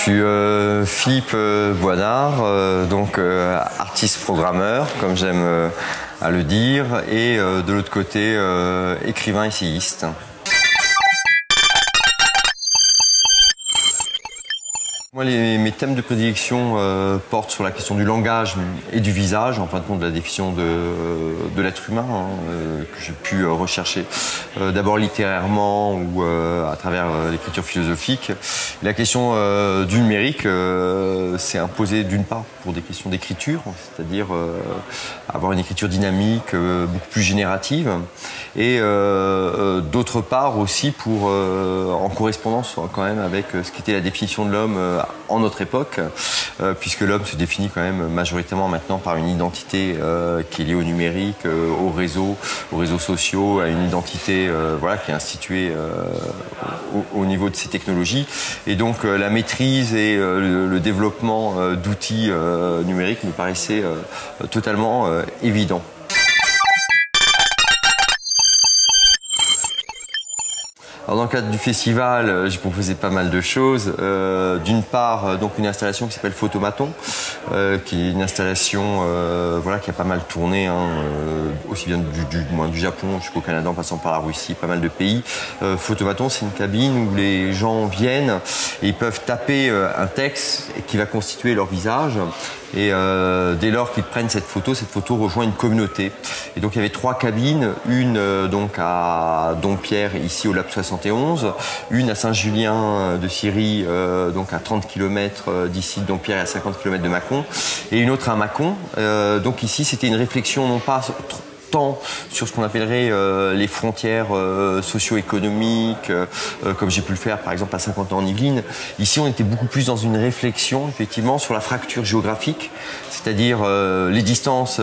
suis Philippe Boinard, donc artiste programmeur, comme j'aime à le dire, et de l'autre côté, écrivain essayiste. Moi, mes thèmes de prédilection portent sur la question du langage et du visage, en fin de compte de la définition de l'être humain, que j'ai pu rechercher d'abord littérairement ou à travers l'écriture philosophique. La question du numérique s'est imposée d'une part pour des questions d'écriture, c'est-à-dire avoir une écriture dynamique, beaucoup plus générative, et d'autre part aussi pour en correspondance quand même avec ce qu'était la définition de l'homme en notre époque, puisque l'homme se définit quand même majoritairement maintenant par une identité qui est liée au numérique, aux réseaux sociaux, à une identité voilà, qui est instituée au niveau de ces technologies. Et donc la maîtrise et le développement d'outils numériques me paraissaient totalement évidents. Alors dans le cadre du festival, j'ai proposé pas mal de choses. D'une part, donc une installation qui s'appelle Photomaton, qui est une installation voilà, qui a pas mal tourné, hein, aussi bien du Japon jusqu'au Canada, en passant par la Russie, pas mal de pays. Photomaton, c'est une cabine où les gens viennent et ils peuvent taper un texte qui va constituer leur visage. Et dès lors qu'ils prennent cette photo rejoint une communauté. Et donc il y avait 3 cabines, une donc à Dompierre, ici au Lab 71, une à Saint-Julien de Syrie, donc à 30 km d'ici de Dompierre et à 50 km de Mâcon, et une autre à Mâcon. Donc ici c'était une réflexion non pas tant sur ce qu'on appellerait les frontières socio-économiques, comme j'ai pu le faire par exemple à 50 ans en Yvelines. Ici on était beaucoup plus dans une réflexion effectivement sur la fracture géographique, c'est-à-dire les distances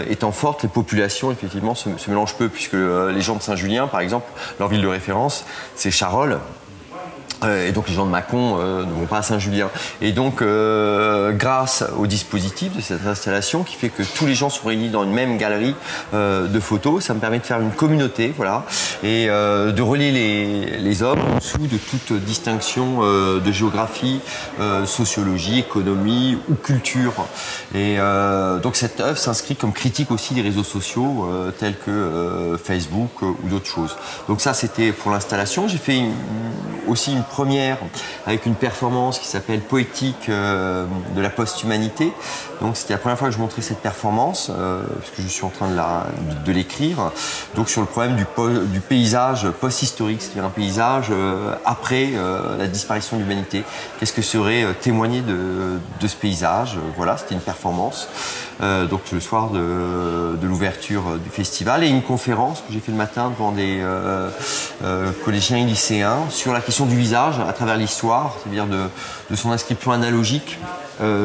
étant fortes, les populations effectivement se mélangent peu, puisque les gens de Saint-Julien par exemple, leur ville de référence c'est Charolles. Et donc les gens de Mâcon ne vont pas à Saint-Julien. Et donc grâce au dispositif de cette installation qui fait que tous les gens sont réunis dans une même galerie de photos, ça me permet de faire une communauté, voilà, et de relier les hommes en dessous de toute distinction de géographie, sociologie, économie ou culture. Et donc cette œuvre s'inscrit comme critique aussi des réseaux sociaux tels que Facebook ou d'autres choses. Donc ça c'était pour l'installation. J'ai fait aussi une première avec une performance qui s'appelle Poétique de la post-humanité. Donc c'était la première fois que je montrais cette performance, parce que je suis en train de l'écrire. Donc sur le problème du paysage post-historique, c'est-à-dire un paysage après la disparition de l'humanité. Qu'est-ce que serait témoigner de ce paysage? Voilà, c'était une performance. Donc le soir de l'ouverture du festival, et une conférence que j'ai fait le matin devant des collégiens et lycéens sur la question du visage à travers l'histoire, c'est-à-dire de son inscription analogique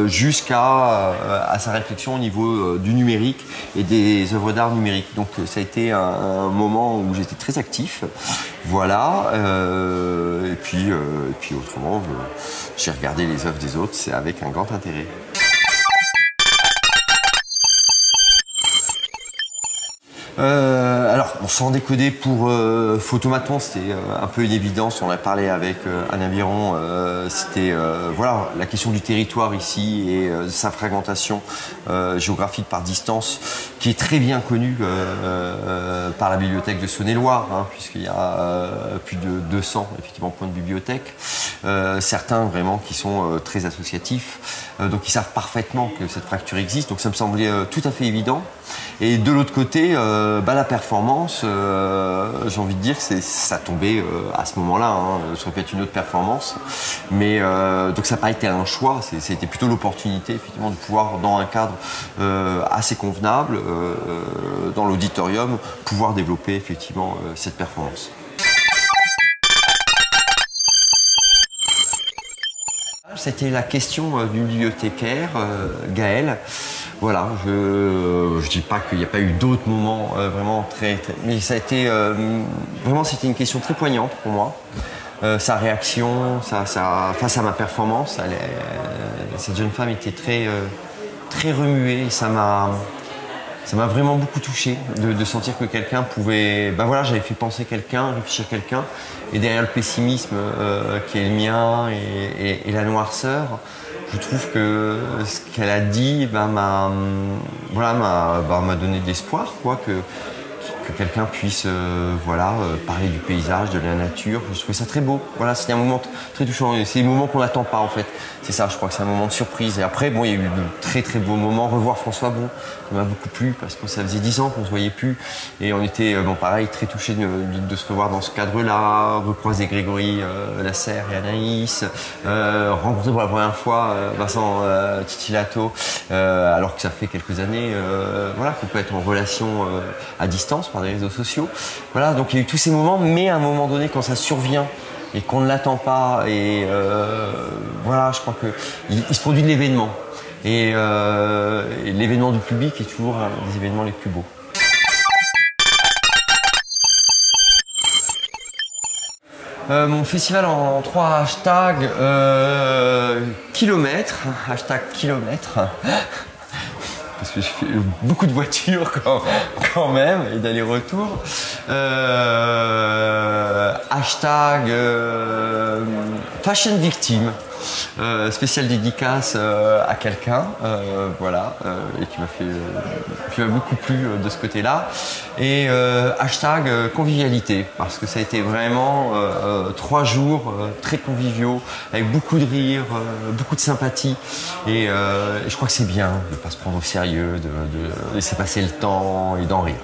jusqu'à sa réflexion au niveau du numérique et des œuvres d'art numériques. Donc ça a été un moment où j'étais très actif, voilà, et puis autrement j'ai regardé les œuvres des autres, c'est avec un grand intérêt. Alors, sans décoder, pour Photomaton, c'était un peu une évidence. On a parlé avec Anne Aviron. C'était voilà, la question du territoire ici et sa fragmentation géographique par distance, qui est très bien connue par la bibliothèque de Saône-et-Loire, hein, puisqu'il y a plus de 200 effectivement points de bibliothèque. Certains vraiment qui sont très associatifs, donc ils savent parfaitement que cette fracture existe. Donc ça me semblait tout à fait évident. Et de l'autre côté, la performance, j'ai envie de dire que ça tombait à ce moment-là, hein, ça aurait pu être une autre performance, mais donc ça n'a pas été un choix, c'était plutôt l'opportunité effectivement de pouvoir, dans un cadre assez convenable, dans l'auditorium, pouvoir développer effectivement cette performance. C'était la question du bibliothécaire, Gaël. Voilà, je dis pas qu'il n'y a pas eu d'autres moments vraiment très, mais ça a été vraiment, c'était une question très poignante pour moi. Sa réaction, face à ma performance, cette jeune femme était très remuée. Ça m'a ça m'a vraiment beaucoup touché de sentir que quelqu'un pouvait... Ben voilà, j'avais fait penser quelqu'un, réfléchir quelqu'un, et derrière le pessimisme qui est le mien et la noirceur, je trouve que ce qu'elle a dit m'a donné de l'espoir, quoi, que quelqu'un puisse parler du paysage, de la nature. Je trouvais ça très beau. Voilà, c'était un moment très touchant. C'est des moments qu'on n'attend pas en fait. C'est ça, je crois que c'est un moment de surprise. Et après, bon, il y a eu de très très beaux moments. Revoir François Bon, ça m'a beaucoup plu parce que ça faisait 10 ans qu'on ne se voyait plus. Et on était, pareil, très touchés de se revoir dans ce cadre-là, recroiser Grégory Lasserre et Anaïs, rencontrer pour la première fois Vincent Titilato, alors que ça fait quelques années qu'on peut être en relation à distance par des réseaux sociaux. Voilà, donc il y a eu tous ces moments, mais à un moment donné, quand ça survient et qu'on ne l'attend pas, et je crois qu'il se produit de l'événement. Et l'événement du public est toujours un des événements les plus beaux. Mon festival en 3 hashtags, kilomètres, hashtag kilomètres, parce que je fais beaucoup de voitures quand même, et d'aller-retour. Hashtag fashion victime, spéciale dédicace à quelqu'un, et qui m'a beaucoup plu de ce côté-là. Et hashtag convivialité, parce que ça a été vraiment 3 jours très conviviaux, avec beaucoup de rire, beaucoup de sympathie. Et je crois que c'est bien de ne pas se prendre au sérieux, de laisser passer le temps et d'en rire.